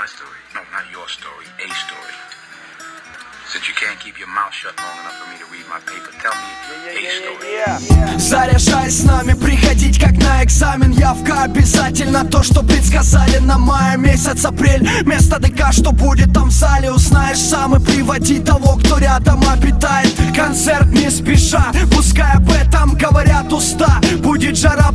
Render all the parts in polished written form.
my story. No, not your story, a story. Since you can't keep your mouth shut long enough for me to read my paper, tell me a story. Заряжай с нами, приходить как на экзамен. Явка обязательно, то, что предсказали на май месяц, апрель. Место ДК, что будет там в зале, узнаешь сам и приводи того, кто рядом обитает. Концерт не спеша, пускай об этом говорят уста. Будет жара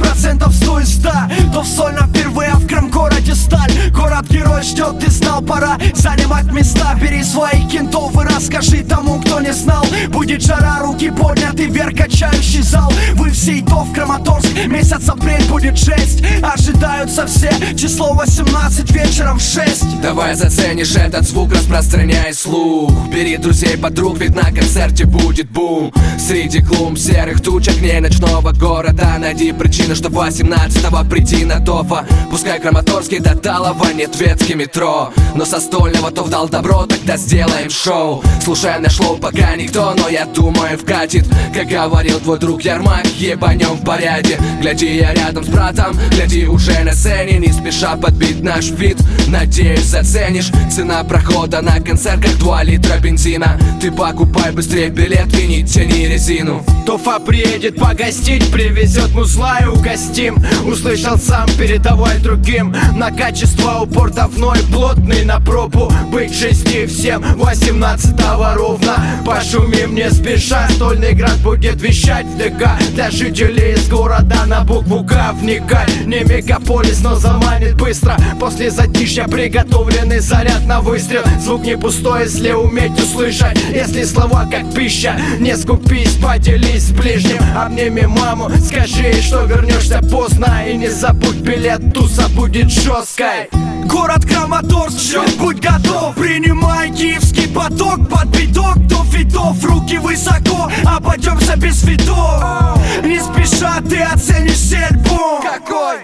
100 из 100, то в Сольном впервые, а в Крым-городе сталь. Город-герой ждет, ты знал, пора занимать места. Бери своих кентов и расскажи тому, кто не знал. Будет жара, руки подняты вверх, качающий зал. Вы все и то в Краматорск, месяц апрель будет жесть. Ожидаются все, число 18 вечером в 6. Давай заценишь этот звук, распространяй слух. Бери друзей, подруг, ведь на концерте будет бум. Среди клумб серых туч, огней ночного города найди причину, что 18-го прийти на Тофа. Пускай Краматорский до Талова нет ветки метро, но со Стольного то вдал добро, тогда сделаем шоу. Слушай наш шоу, пока никто, но я думаю вкатит. Как говорил твой друг Ярмак, ебанем в порядке. Гляди, я рядом с братом, гляди уже на сцене, не спеша подбить наш вид. Надеюсь, заценишь, цена прохода на концерт как 2 литра бензина. Ты покупай быстрее билет и не тяни резину. Тофа приедет погостить, привезет музла и угостим. Услышал сам, передавай другим. На качество упор давно и плотный, на пробу быть в жизни всем. 18-го ровно пошумим не спеша. Стольный град будет вещать в ДК для жителей из города на букву К вникай. Не мегаполис, но заманит быстро. После затишья приготовленный заряд на выстрел. Звук не пустой, если уметь услышать. Если слова как пища, не скупись, поделись с ближним. Обними маму, скажи ей, что вернешься поздно. И не забудь билет, туса будет жесткой. Город Краматорск, будь готов. Принимай киевский поток, под биток до фитов. Руки высоко, обойдемся без видов. Не спеша, ты оценишь альбом. Какой?